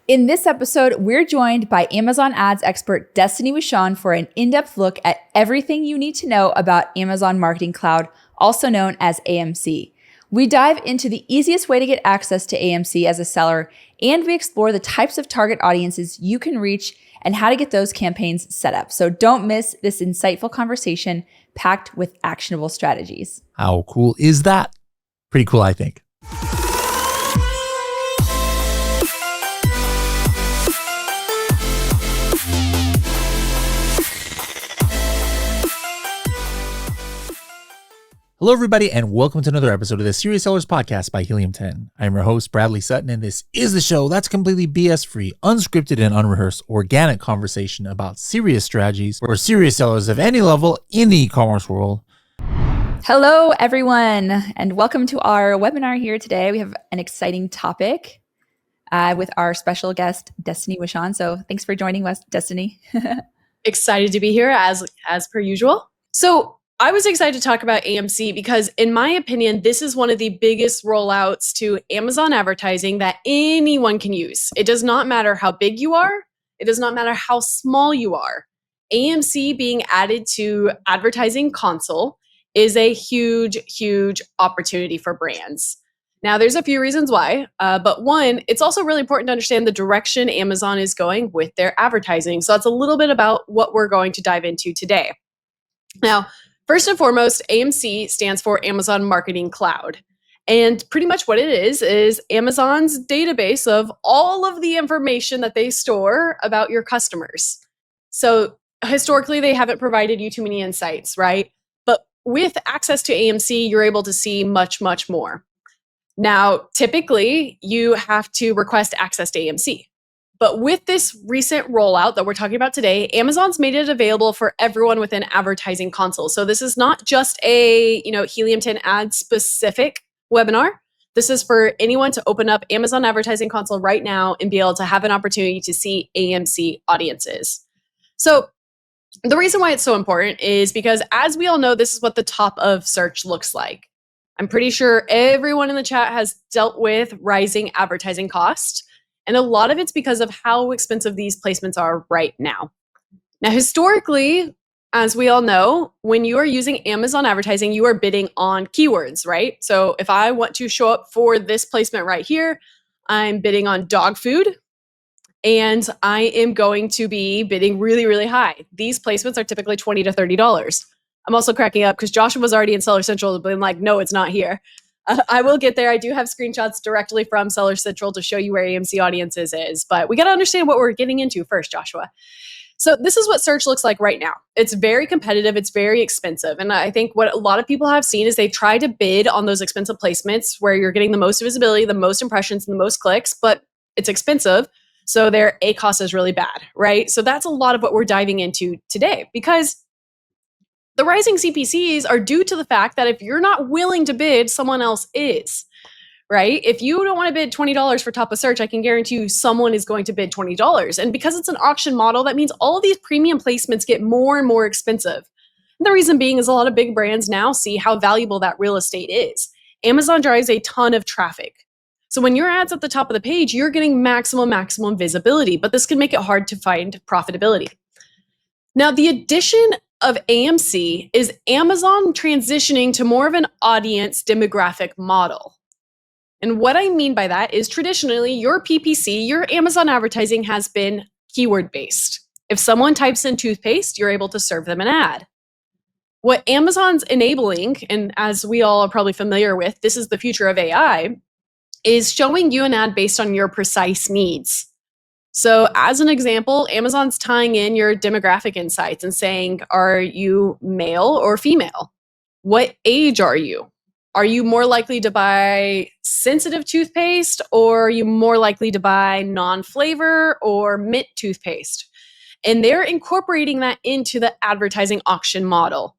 In this episode, we're joined by Amazon ads expert Destaney Wishon for an in-depth look at everything you need to know about Amazon Marketing Cloud, also known as AMC. We dive into the easiest way to get access to AMC as a seller, and we explore the types of target audiences you can reach and how to get those campaigns set up. So don't miss this insightful conversation packed with actionable strategies. How cool is that? Pretty cool, I think. Hello, everybody, and welcome to another episode of the Serious Sellers Podcast by Helium 10. I'm your host, Bradley Sutton, and this is the show that's completely BS-free, unscripted, and unrehearsed organic conversation about serious strategies for serious sellers of any level in the e-commerce world. Hello, everyone, and welcome to our webinar here today. We have an exciting topic with our special guest, Destaney Wishon. So thanks for joining us, Destaney. Excited to be here as per usual. So I was excited to talk about AMC because, in my opinion, this is one of the biggest rollouts to Amazon advertising that anyone can use. It does not matter how big you are. It does not matter how small you are. AMC being added to advertising console is a huge, huge opportunity for brands. Now, there's a few reasons why, but one, it's also really important to understand the direction Amazon is going with their advertising. So that's a little bit about what we're going to dive into today. Now, first and foremost, AMC stands for Amazon Marketing Cloud. And pretty much what it is Amazon's database of all of the information that they store about your customers. So historically, they haven't provided you too many insights, right? But with access to AMC, you're able to see much, much more. Now, typically, you have to request access to AMC. But with this recent rollout that we're talking about today, Amazon's made it available for everyone within advertising console. So this is not just a, Helium 10 ad specific webinar. This is for anyone to open up Amazon advertising console right now and be able to have an opportunity to see AMC audiences. So the reason why it's so important is because, as we all know, this is what the top of search looks like. I'm pretty sure everyone in the chat has dealt with rising advertising costs. And a lot of it's because of how expensive these placements are right now. Now, historically, as we all know, when you are using Amazon advertising, you are bidding on keywords, right? So if I want to show up for this placement right here, I'm bidding on dog food, and I am going to be bidding really, really high. These placements are typically $20 to $30. I'm also cracking up because Joshua was already in Seller Central, but I'm like, no, it's not here. I will get there. I do have screenshots directly from Seller Central to show you where AMC audiences is, but we got to understand what we're getting into first, Joshua. So this is what search looks like right now. It's very competitive. It's very expensive. And I think what a lot of people have seen is they try to bid on those expensive placements where you're getting the most visibility, the most impressions, and the most clicks, but it's expensive. So their ACoS is really bad, right? So that's a lot of what we're diving into today, because the rising CPCs are due to the fact that if you're not willing to bid, someone else is, right? If you don't want to bid $20 for top of search, I can guarantee you someone is going to bid $20. And because it's an auction model, that means all of these premium placements get more and more expensive. And the reason being is a lot of big brands now see how valuable that real estate is. Amazon drives a ton of traffic. So when your ad's at the top of the page, you're getting maximum visibility, but this can make it hard to find profitability. Now, the addition of AMC is Amazon transitioning to more of an audience demographic model. And what I mean by that is, traditionally, your PPC, your Amazon advertising, has been keyword based. If someone types in toothpaste, you're able to serve them an ad. What Amazon's enabling, and as we all are probably familiar with, this is the future of AI, is showing you an ad based on your precise needs. So as an example, Amazon's tying in your demographic insights and saying, are you male or female? What age are you? Are you more likely to buy sensitive toothpaste, or are you more likely to buy non-flavor or mint toothpaste? And they're incorporating that into the advertising auction model.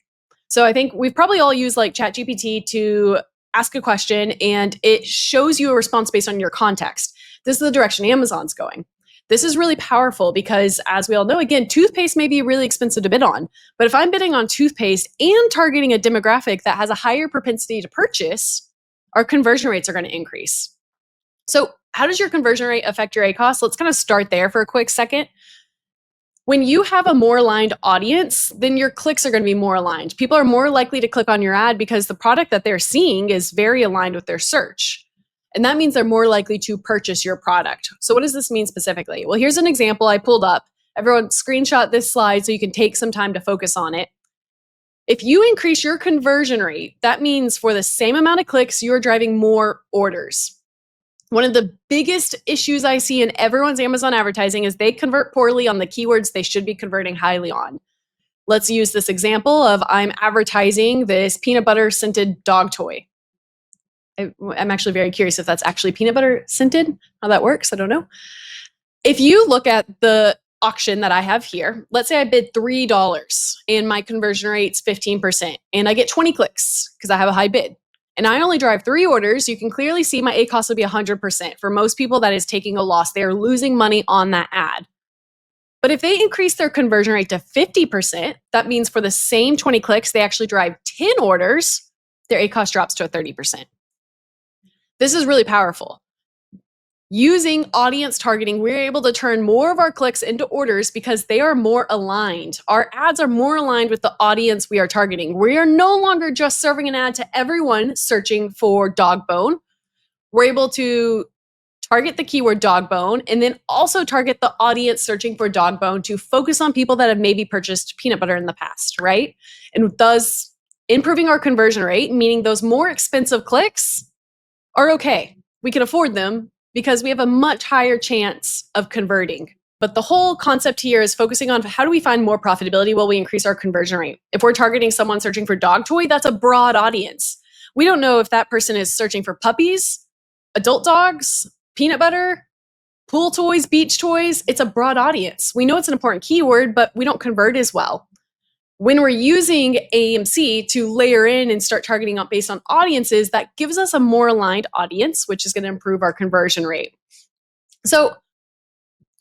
So I think we've probably all used like ChatGPT to ask a question and it shows you a response based on your context. This is the direction Amazon's going. This is really powerful because, as we all know, again, toothpaste may be really expensive to bid on. But if I'm bidding on toothpaste and targeting a demographic that has a higher propensity to purchase, our conversion rates are going to increase. So how does your conversion rate affect your ACoS? Let's kind of start there for a quick second. When you have a more aligned audience, then your clicks are going to be more aligned. People are more likely to click on your ad because the product that they're seeing is very aligned with their search. And that means they're more likely to purchase your product. So what does this mean specifically? Well, here's an example I pulled up. Everyone screenshot this slide so you can take some time to focus on it. If you increase your conversion rate, that means for the same amount of clicks, you're driving more orders. One of the biggest issues I see in everyone's Amazon advertising is they convert poorly on the keywords they should be converting highly on. Let's use this example of I'm advertising this peanut butter scented dog toy. I'm actually very curious if that's actually peanut butter scented, how that works. I don't know. If you look at the auction that I have here, let's say I bid $3 and my conversion rate's 15% and I get 20 clicks because I have a high bid. And I only drive 3 orders, you can clearly see my ACoS will be 100%. For most people, that is taking a loss. They are losing money on that ad. But if they increase their conversion rate to 50%, that means for the same 20 clicks, they actually drive 10 orders, their ACoS drops to a 30%. This is really powerful. Using audience targeting, we're able to turn more of our clicks into orders because they are more aligned. Our ads are more aligned with the audience we are targeting. We are no longer just serving an ad to everyone searching for dog bone. We're able to target the keyword dog bone and then also target the audience searching for dog bone to focus on people that have maybe purchased peanut butter in the past, right? And thus improving our conversion rate, meaning those more expensive clicks are okay. We can afford them because we have a much higher chance of converting. But the whole concept here is focusing on how do we find more profitability while we increase our conversion rate. If we're targeting someone searching for dog toy, that's a broad audience. We don't know if that person is searching for puppies, adult dogs, peanut butter, pool toys, beach toys. It's a broad audience. We know it's an important keyword, but we don't convert as well. When we're using AMC to layer in and start targeting based on audiences, that gives us a more aligned audience, which is going to improve our conversion rate. So,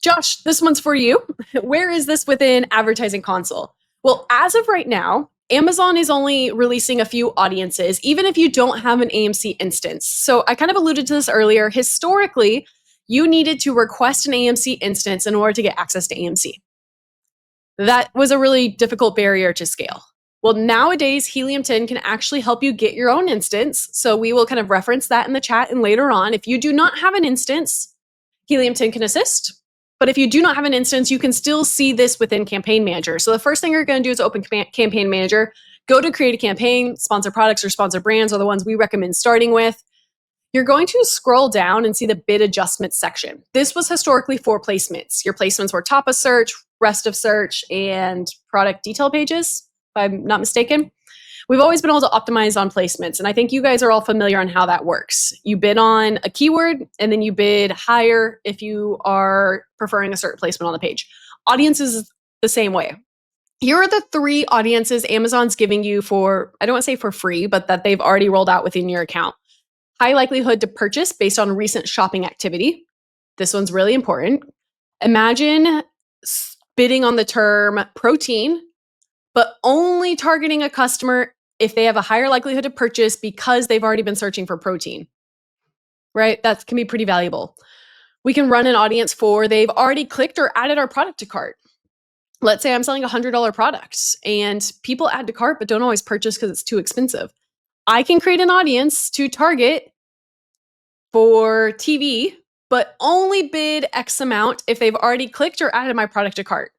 Josh, this one's for you. Where is this within Advertising Console? Well, as of right now, Amazon is only releasing a few audiences, even if you don't have an AMC instance. So I kind of alluded to this earlier. Historically, you needed to request an AMC instance in order to get access to AMC. That was a really difficult barrier to scale. Well, nowadays, Helium 10 can actually help you get your own instance. So we will kind of reference that in the chat and later on. If you do not have an instance, Helium 10 can assist. But if you do not have an instance, you can still see this within Campaign Manager. So the first thing you're going to do is open Campaign Manager, go to create a campaign, sponsor products or sponsor brands are the ones we recommend starting with. You're going to scroll down and see the bid adjustment section. This was historically for placements. Your placements were top of search, rest of search, and product detail pages, if I'm not mistaken. We've always been able to optimize on placements, and I think you guys are all familiar on how that works. You bid on a keyword, and then you bid higher if you are preferring a certain placement on the page. Audiences is the same way. Here are the 3 audiences Amazon's giving you for, I don't want to say for free, but that they've already rolled out within your account. High likelihood to purchase based on recent shopping activity. This one's really important. Imagine bidding on the term protein, but only targeting a customer if they have a higher likelihood to purchase because they've already been searching for protein, right? That can be pretty valuable. We can run an audience for they've already clicked or added our product to cart. Let's say I'm selling a $100 product and people add to cart but don't always purchase because it's too expensive. I can create an audience to target for TV, but only bid X amount if they've already clicked or added my product to cart.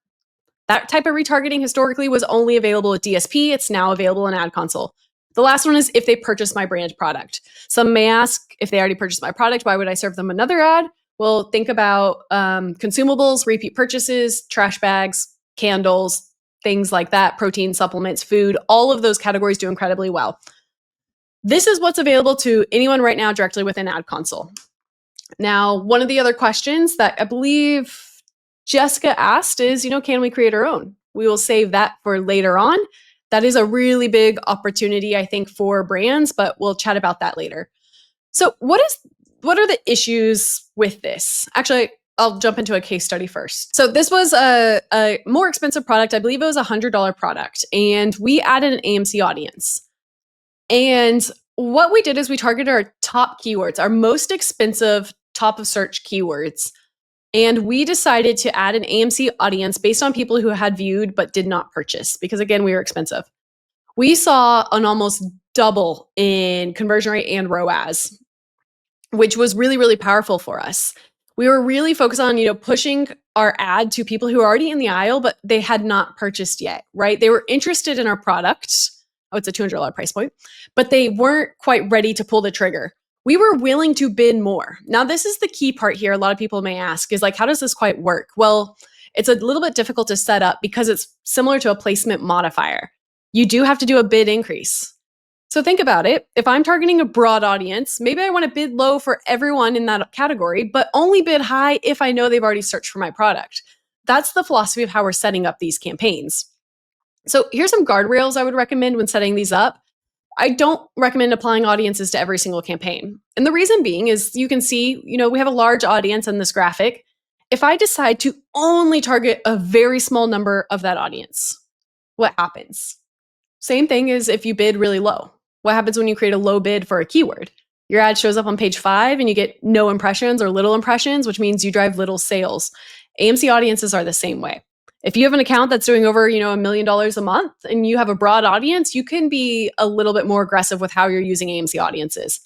That type of retargeting historically was only available with DSP. It's now available in Ad Console. The last one is if they purchase my brand product. Some may ask, if they already purchased my product, why would I serve them another ad? Well, think about consumables, repeat purchases, trash bags, candles, things like that, protein, supplements, food, all of those categories do incredibly well. This is what's available to anyone right now directly within Ad Console. Now, one of the other questions that I believe Jessica asked is, can we create our own? We will save that for later on. That is a really big opportunity, I think, for brands, but we'll chat about that later. So what are the issues with this? Actually, I'll jump into a case study first. So this was a more expensive product. I believe it was a $100 product, and we added an AMC audience. And what we did is we targeted our top keywords, our most expensive top of search keywords. And we decided to add an AMC audience based on people who had viewed but did not purchase because, again, we were expensive. We saw an almost double in conversion rate and ROAS, which was really, really powerful for us. We were really focused on, pushing our ad to people who are already in the aisle, but they had not purchased yet, right? They were interested in our product. Oh, it's a $200 price point, but they weren't quite ready to pull the trigger. We were willing to bid more. Now, this is the key part here. A lot of people may ask is like, how does this quite work? Well, it's a little bit difficult to set up because it's similar to a placement modifier. You do have to do a bid increase. So think about it. If I'm targeting a broad audience, maybe I want to bid low for everyone in that category, but only bid high if I know they've already searched for my product. That's the philosophy of how we're setting up these campaigns. So here's some guardrails I would recommend when setting these up. I don't recommend applying audiences to every single campaign. And the reason being is you can see, we have a large audience in this graphic. If I decide to only target a very small number of that audience, what happens? Same thing as if you bid really low. What happens when you create a low bid for a keyword? Your ad shows up on page 5 and you get no impressions or little impressions, which means you drive little sales. AMC audiences are the same way. If you have an account that's doing over, $1 million a month and you have a broad audience, you can be a little bit more aggressive with how you're using AMC audiences.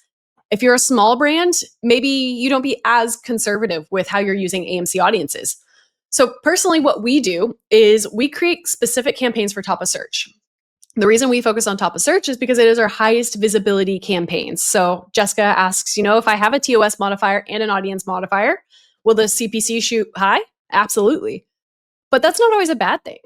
If you're a small brand, maybe you don't be as conservative with how you're using AMC audiences. So personally, what we do is we create specific campaigns for top of search. The reason we focus on top of search is because it is our highest visibility campaigns. So Jessica asks, if I have a TOS modifier and an audience modifier, will the CPC shoot high? Absolutely. But that's not always a bad thing.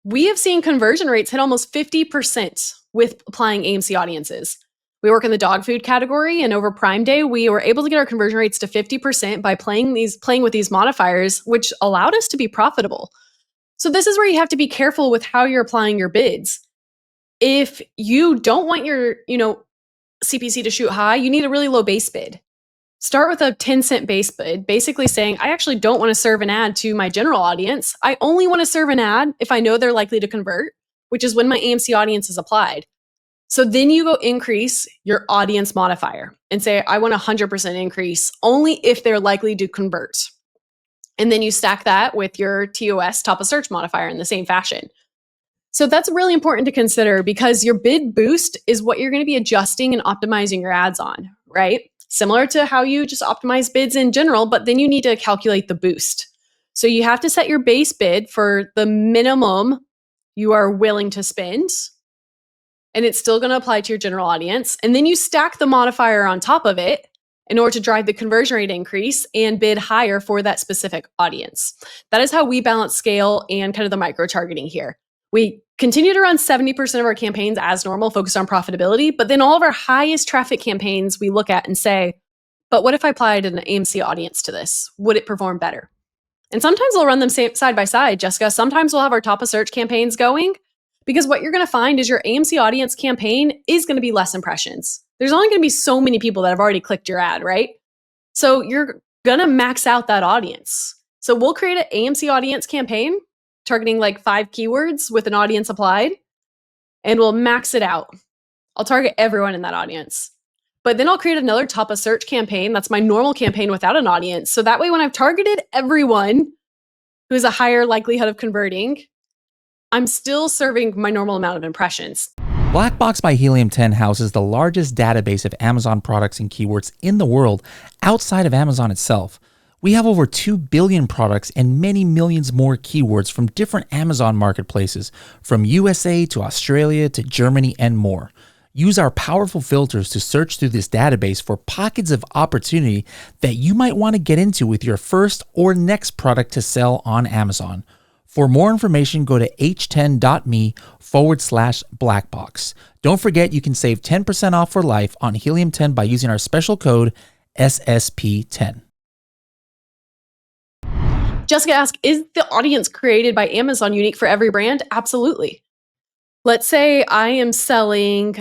We have seen conversion rates hit almost 50% with applying AMC audiences. We work in the dog food category, and over Prime Day, we were able to get our conversion rates to 50% by playing with these modifiers, which allowed us to be profitable. So this is where you have to be careful with how you're applying your bids. If you don't want your, CPC to shoot high, you need a really low base bid. Start with a 10-cent base bid, basically saying, I actually don't want to serve an ad to my general audience. I only want to serve an ad if I know they're likely to convert, which is when my AMC audience is applied. So then you go increase your audience modifier and say, I want a 100% increase only if they're likely to convert. And then you stack that with your TOS top of search modifier in the same fashion. So that's really important to consider because your bid boost is what you're going to be adjusting and optimizing your ads on, right? Similar to how you just optimize bids in general, but then you need to calculate the boost. So you have to set your base bid for the minimum you are willing to spend, and it's still going to apply to your general audience. And then you stack the modifier on top of it in order to drive the conversion rate increase and bid higher for that specific audience. That is how we balance scale and kind of the micro targeting here. We continue to run 70% of our campaigns as normal, focused on profitability, but then all of our highest traffic campaigns we look at and say, but what if I applied an AMC audience to this? Would it perform better? And sometimes we'll run them side by side, Jessica. Sometimes we'll have our top of search campaigns going because what you're going to find is your AMC audience campaign is going to be less impressions. There's only going to be so many people that have already clicked your ad, right? So you're going to max out that audience. So we'll create an AMC audience campaign targeting like 5 keywords with an audience applied, and we'll max it out. I'll target everyone in that audience. But then I'll create another top of search campaign. That's my normal campaign without an audience. So that way, when I've targeted everyone who's a higher likelihood of converting, I'm still serving my normal amount of impressions. Black Box by Helium 10 houses the largest database of Amazon products and keywords in the world outside of Amazon itself. We have over 2 billion products and many millions more keywords from different Amazon marketplaces, from USA to Australia to Germany and more. Use our powerful filters to search through this database for pockets of opportunity that you might want to get into with your first or next product to sell on Amazon. For more information, go to h10.me/blackbox. Don't forget you can save 10% off for life on Helium 10 by using our special code SSP10. Jessica asked, is the audience created by Amazon unique for every brand? Absolutely. Let's say I am selling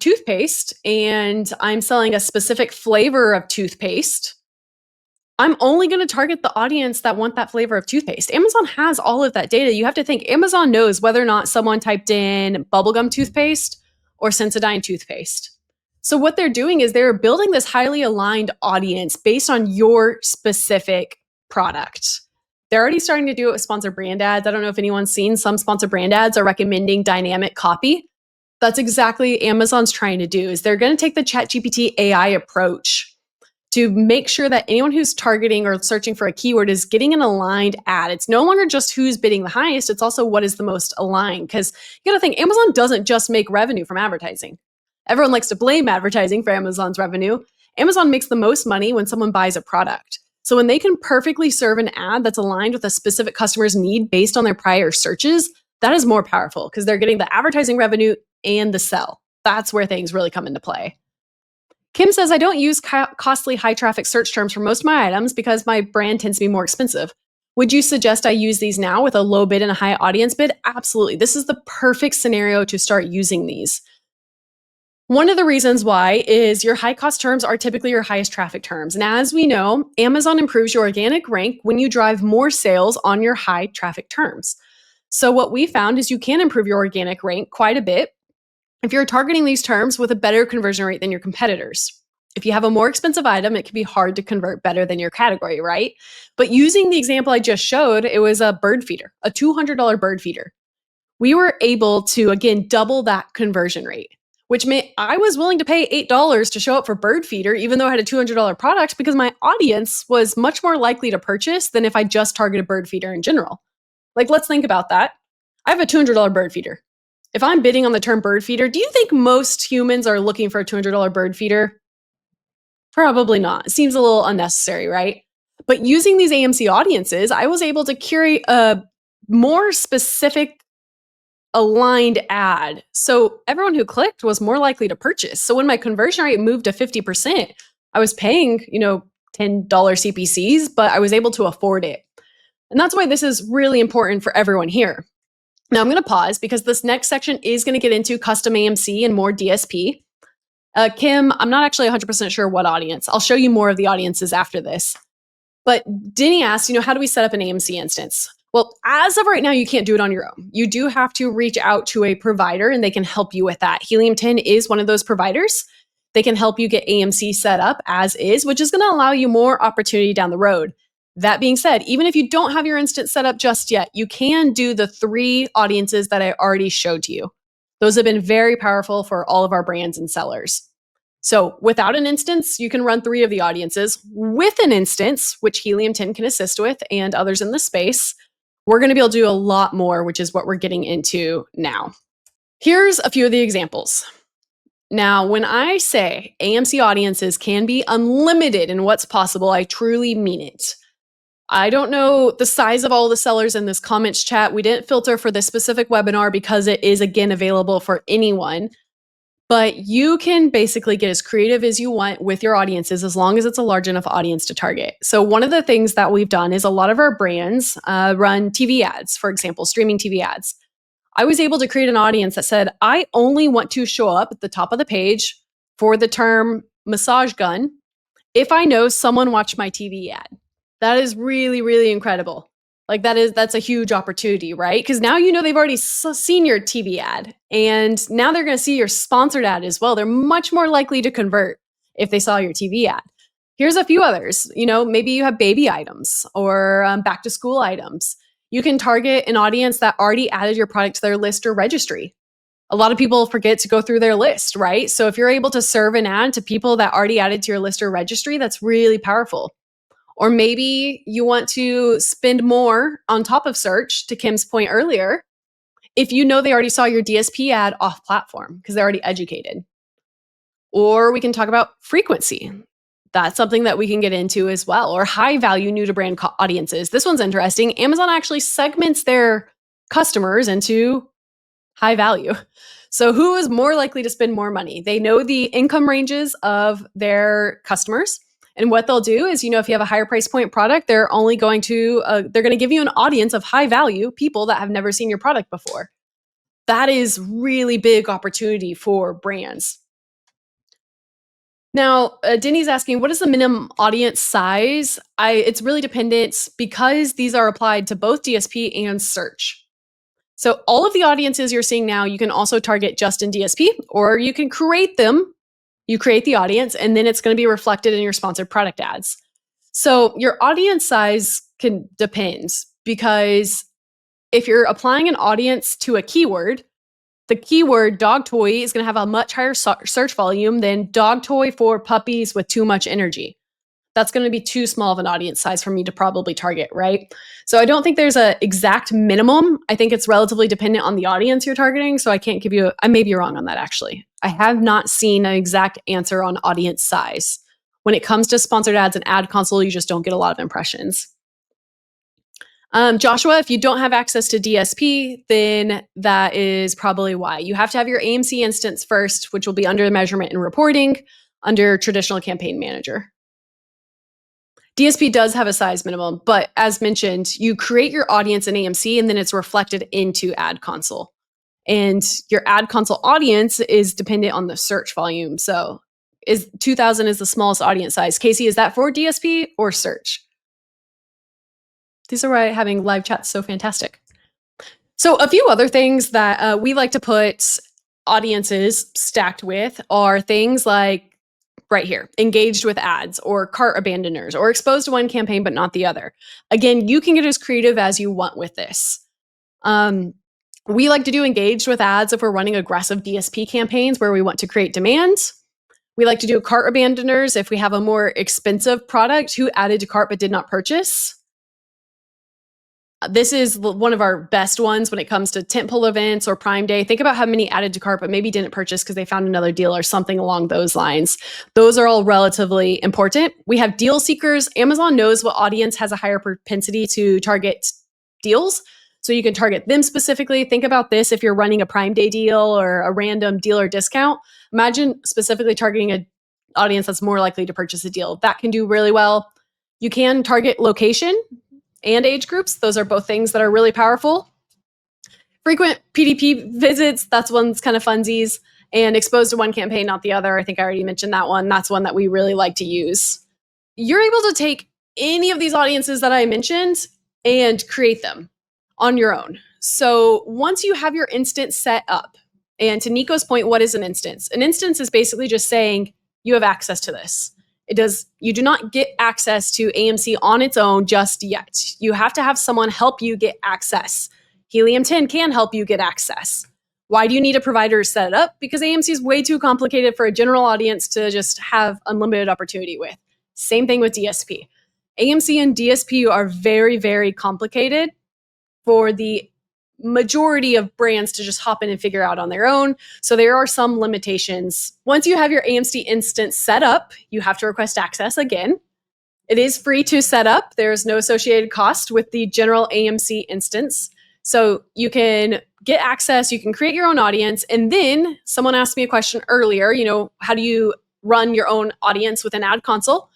toothpaste and I'm selling a specific flavor of toothpaste. I'm only going to target the audience that want that flavor of toothpaste. Amazon has all of that data. You have to think Amazon knows whether or not someone typed in bubblegum toothpaste or Sensodyne toothpaste. So what they're doing is they're building this highly aligned audience based on your specific product. They're already starting to do it with sponsored brand ads. I don't know if anyone's seen some sponsored brand ads are recommending dynamic copy. That's exactly Amazon's trying to do is they're going to take the ChatGPT AI approach to make sure that anyone who's targeting or searching for a keyword is getting an aligned ad. It's no longer just who's bidding the highest, it's also what is the most aligned. Because you got to think, Amazon doesn't just make revenue from advertising. Everyone likes to blame advertising for Amazon's revenue. Amazon makes the most money when someone buys a product. So when they can perfectly serve an ad that's aligned with a specific customer's need based on their prior searches, that is more powerful because they're getting the advertising revenue and the sell. That's where things really come into play. Kim says, I don't use costly high traffic search terms for most of my items because my brand tends to be more expensive. Would you suggest I use these now with a low bid and a high audience bid? Absolutely. This is the perfect scenario to start using these. One of the reasons why is your high cost terms are typically your highest traffic terms. And as we know, Amazon improves your organic rank when you drive more sales on your high traffic terms. So what we found is you can improve your organic rank quite a bit if you're targeting these terms with a better conversion rate than your competitors. If you have a more expensive item, it can be hard to convert better than your category, right? But using the example I just showed, it was a bird feeder, a $200 bird feeder. We were able to, again, double that conversion rate, which meant I was willing to pay $8 to show up for bird feeder, even though I had a $200 product, because my audience was much more likely to purchase than if I just targeted bird feeder in general. Like, let's think about that. I have a $200 bird feeder. If I'm bidding on the term bird feeder, do you think most humans are looking for a $200 bird feeder? Probably not. It seems a little unnecessary, right? But using these AMC audiences, I was able to curate a more specific aligned ad. So everyone who clicked was more likely to purchase. So when my conversion rate moved to 50%, I was paying, $10 CPCs, but I was able to afford it. And that's why this is really important for everyone here. Now I'm going to pause because this next section is going to get into custom AMC and more DSP. Kim, I'm not actually 100% sure what audience. I'll show you more of the audiences after this. But Denny asked, how do we set up an AMC instance? Well, as of right now, you can't do it on your own. You do have to reach out to a provider and they can help you with that. Helium 10 is one of those providers. They can help you get AMC set up as is, which is going to allow you more opportunity down the road. That being said, even if you don't have your instance set up just yet, you can do the 3 audiences that I already showed to you. Those have been very powerful for all of our brands and sellers. So without an instance, you can run 3 of the audiences. With an instance, which Helium 10 can assist with and others in the space, we're going to be able to do a lot more, which is what we're getting into now. Here's a few of the examples. Now, when I say AMC audiences can be unlimited in what's possible, I truly mean it. I don't know the size of all the sellers in this comments chat. We didn't filter for this specific webinar because it is, again, available for anyone. But you can basically get as creative as you want with your audiences as long as it's a large enough audience to target. So one of the things that we've done is a lot of our brands run TV ads, for example, streaming TV ads. I was able to create an audience that said, I only want to show up at the top of the page for the term massage gun if I know someone watched my TV ad. That is really, really incredible. Like that's a huge opportunity, right? Because now they've already seen your TV ad and now they're going to see your sponsored ad as well. They're much more likely to convert if they saw your TV ad. Here's a few others. Maybe you have baby items or back to school items. You can target an audience that already added your product to their list or registry. A lot of people forget to go through their list, right? So if you're able to serve an ad to people that already added to your list or registry, that's really powerful. Or maybe you want to spend more on top of search, to Kim's point earlier, if you know they already saw your DSP ad off platform because they're already educated. Or we can talk about frequency. That's something that we can get into as well. Or high value new to brand audiences. This one's interesting. Amazon actually segments their customers into high value. So who is more likely to spend more money? They know the income ranges of their customers. And what they'll do is, if you have a higher price point product, they're going to give you an audience of high value people that have never seen your product before. That is really big opportunity for brands. Now, Denny's asking, what is the minimum audience size? It's really dependent because these are applied to both DSP and search. So all of the audiences you're seeing now, you can also target just in DSP, or you can create them You create the audience, and then it's going to be reflected in your sponsored product ads. So your audience size can depend, because if you're applying an audience to a keyword, the keyword dog toy is going to have a much higher search volume than dog toy for puppies with too much energy. That's going to be too small of an audience size for me to probably target, right? So I don't think there's an exact minimum. I think it's relatively dependent on the audience you're targeting. So I can't give you, I may be wrong on that actually. I have not seen an exact answer on audience size. When it comes to sponsored ads and ad console, you just don't get a lot of impressions. Joshua, if you don't have access to DSP, then that is probably why. You have to have your AMC instance first, which will be under measurement and reporting, under traditional campaign manager. DSP does have a size minimum, but as mentioned, you create your audience in AMC and then it's reflected into ad console. And your ad console audience is dependent on the search volume. So 2,000 is the smallest audience size. Casey, is that for DSP or search? These are why having live chats so fantastic. So a few other things that we like to put audiences stacked with are things like right here, engaged with ads or cart abandoners or exposed to one campaign but not the other. Again, you can get as creative as you want with this. We like to do engaged with ads if we're running aggressive DSP campaigns where we want to create demand. We like to do cart abandoners if we have a more expensive product who added to cart but did not purchase. This is one of our best ones when it comes to tentpole events or Prime Day. Think about how many added to cart but maybe didn't purchase because they found another deal or something along those lines. Those are all relatively important. We have deal seekers. Amazon knows what audience has a higher propensity to target deals. So you can target them specifically. Think about this if you're running a Prime Day deal or a random deal or discount. Imagine specifically targeting an audience that's more likely to purchase a deal. That can do really well. You can target location and age groups. Those are both things that are really powerful. Frequent PDP visits, that's one's kind of funsies. And exposed to one campaign, not the other. I think I already mentioned that one. That's one that we really like to use. You're able to take any of these audiences that I mentioned and create them on your own. So once you have your instance set up, and to Nico's point, what is an instance? An instance is basically just saying you have access to this. You do not get access to AMC on its own just yet. You have to have someone help you get access. Helium 10 can help you get access. Why do you need a provider to set it up? Because AMC is way too complicated for a general audience to just have unlimited opportunity with. Same thing with DSP. AMC and DSP are very, very complicated for the majority of brands to just hop in and figure out on their own. So there are some limitations. Once you have your AMC instance set up, you have to request access again. It is free to set up. There's no associated cost with the general AMC instance. So you can get access, you can create your own audience. And then someone asked me a question earlier, how do you run your own audience with an ad console?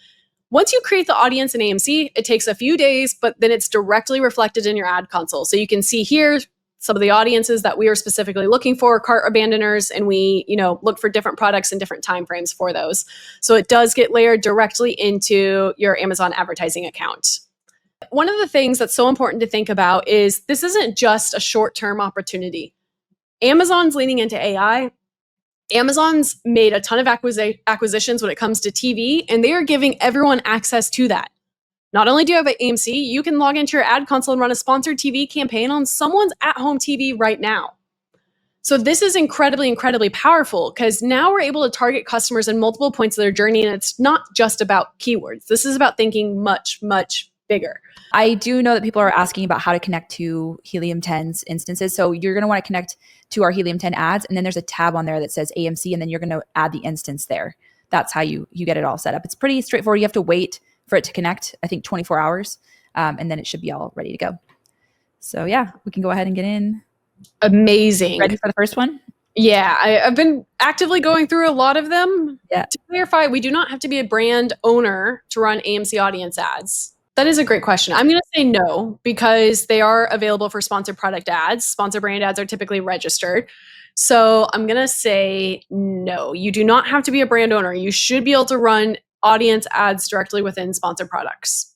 Once you create the audience in AMC, it takes a few days, but then it's directly reflected in your ad console. So you can see here some of the audiences that we are specifically looking for, cart abandoners, and we, look for different products and different timeframes for those. So it does get layered directly into your Amazon advertising account. One of the things that's so important to think about is this isn't just a short-term opportunity. Amazon's leaning into AI. Amazon's made a ton of acquisitions when it comes to TV, and they are giving everyone access to that. Not only do you have an AMC, you can log into your ad console and run a sponsored TV campaign on someone's at-home TV right now. So this is incredibly, incredibly powerful because now we're able to target customers in multiple points of their journey, and it's not just about keywords. This is about thinking much, much bigger. I do know that people are asking about how to connect to Helium 10's instances. So you're going to want to connect to our Helium 10 ads, and then there's a tab on there that says AMC, and then you're going to add the instance there. That's how you get it all set up. It's pretty straightforward. You have to wait for it to connect, I think 24 hours, and then it should be all ready to go. So yeah, we can go ahead and get in. Amazing. Ready for the first one? Yeah, I've been actively going through a lot of them. Yeah. To clarify, we do not have to be a brand owner to run AMC audience ads. That is a great question. I'm going to say no because they are available for sponsored product ads. Sponsored brand ads are typically registered. So I'm going to say no. You do not have to be a brand owner. You should be able to run audience ads directly within sponsored products.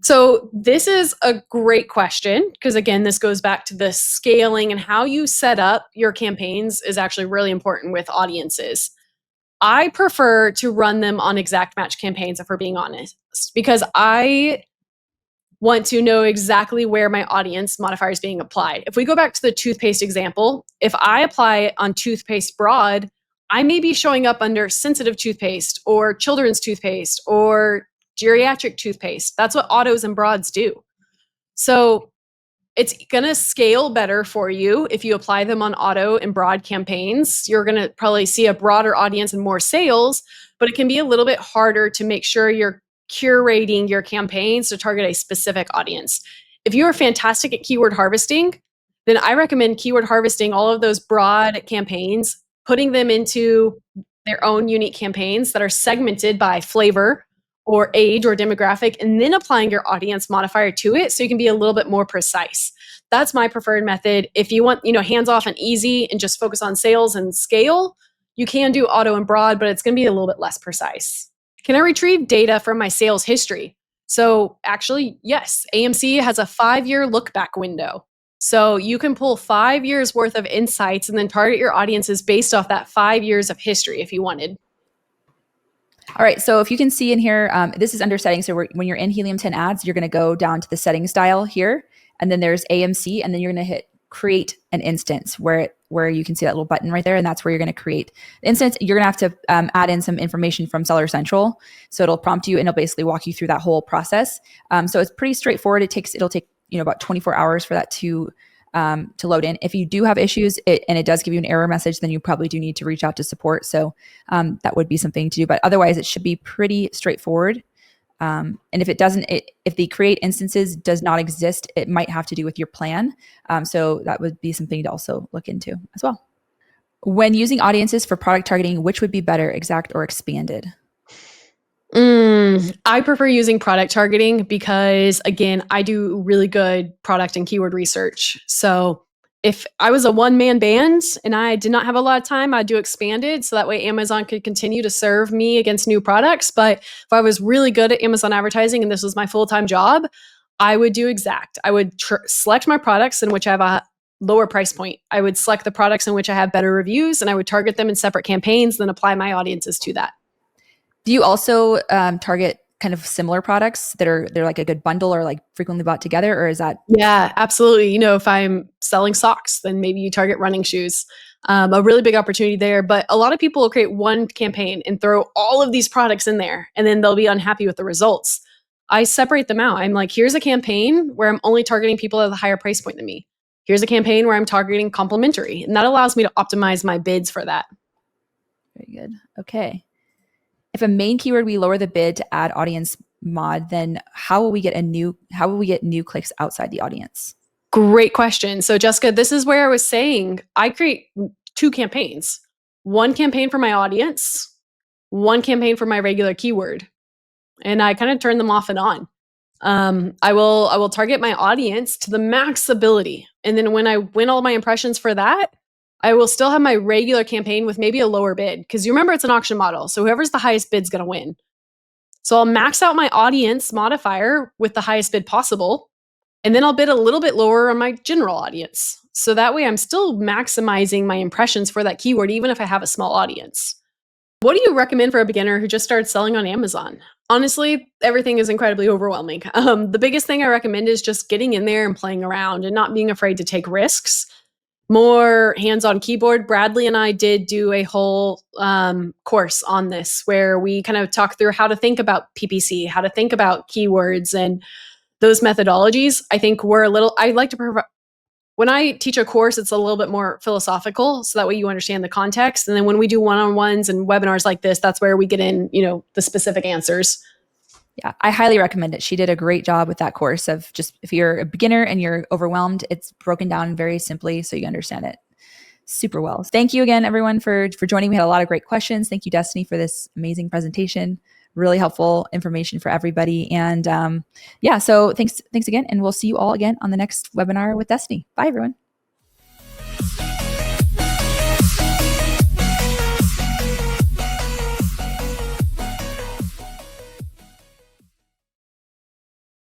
So this is a great question because, again, this goes back to the scaling and how you set up your campaigns is actually really important with audiences. I prefer to run them on exact match campaigns, if we're being honest, because I want to know exactly where my audience modifier is being applied. If we go back to the toothpaste example, if I apply it on toothpaste broad, I may be showing up under sensitive toothpaste or children's toothpaste or geriatric toothpaste. That's what autos and broads do. So it's going to scale better for you if you apply them on auto and broad campaigns. You're going to probably see a broader audience and more sales, but it can be a little bit harder to make sure you're curating your campaigns to target a specific audience. If you are fantastic at keyword harvesting, then I recommend keyword harvesting all of those broad campaigns, putting them into their own unique campaigns that are segmented by flavor or age or demographic, and then applying your audience modifier to it so you can be a little bit more precise. That's my preferred method. If you want, hands off and easy and just focus on sales and scale, you can do auto and broad, but it's going to be a little bit less precise. Can I retrieve data from my sales history? So actually, yes, AMC has a 5-year look back window. So you can pull 5 years worth of insights and then target your audiences based off that 5 years of history if you wanted. All right, so if you can see in here, this is under settings. So when you're in Helium 10 ads, you're going to go down to the settings dial here, and then there's AMC, and then you're going to hit create an instance where you can see that little button right there, and that's where you're going to create the instance. You're going to have to add in some information from Seller Central, so it'll prompt you and it'll basically walk you through that whole process. So it's pretty straightforward. It'll take about 24 hours for that to load in. If you do have issues and it does give you an error message, then you probably do need to reach out to support. So that would be something to do. But otherwise, it should be pretty straightforward. And if it doesn't, if the create instances does not exist, it might have to do with your plan. So that would be something to also look into as well. When using audiences for product targeting, which would be better, exact or expanded? I prefer using product targeting because, again, I do really good product and keyword research. So if I was a one-man band and I did not have a lot of time, I'd do expanded. So that way Amazon could continue to serve me against new products. But if I was really good at Amazon advertising and this was my full-time job, I would do exact. I would select my products in which I have a lower price point. I would select the products in which I have better reviews, and I would target them in separate campaigns, then apply my audiences to that. Do you also target kind of similar products that they're like a good bundle or like frequently bought together, or is that? Yeah, absolutely. If I'm selling socks, then maybe you target running shoes. A really big opportunity there. But a lot of people will create one campaign and throw all of these products in there, and then they'll be unhappy with the results. I separate them out. I'm like, here's a campaign where I'm only targeting people at a higher price point than me. Here's a campaign where I'm targeting complementary. And that allows me to optimize my bids for that. Very good. Okay. If a main keyword, we lower the bid to add audience mod, then how will we get new clicks outside the audience? Great question. So Jessica, this is where I was saying I create 2 campaigns. One campaign for my audience, one campaign for my regular keyword. And I kind of turn them off and on. I will target my audience to the max ability. And then when I win all my impressions for that, I will still have my regular campaign with maybe a lower bid, because you remember it's an auction model. So whoever's the highest bid is going to win. So I'll max out my audience modifier with the highest bid possible. And then I'll bid a little bit lower on my general audience. So that way I'm still maximizing my impressions for that keyword, even if I have a small audience. What do you recommend for a beginner who just started selling on Amazon? Honestly, everything is incredibly overwhelming. The biggest thing I recommend is just getting in there and playing around and not being afraid to take risks. More hands-on keyboard. Bradley and I did do a whole course on this where we kind of talk through how to think about PPC, how to think about keywords and those methodologies. I think I like to provide, when I teach a course, it's a little bit more philosophical, so that way you understand the context. And then when we do one-on-ones and webinars like this, that's where we get in, the specific answers. Yeah, I highly recommend it. She did a great job with that course of just, if you're a beginner and you're overwhelmed, it's broken down very simply so you understand it super well. Thank you again, everyone, for joining. We had a lot of great questions. Thank you, Destaney, for this amazing presentation. Really helpful information for everybody. And so thanks again. And we'll see you all again on the next webinar with Destaney. Bye, everyone.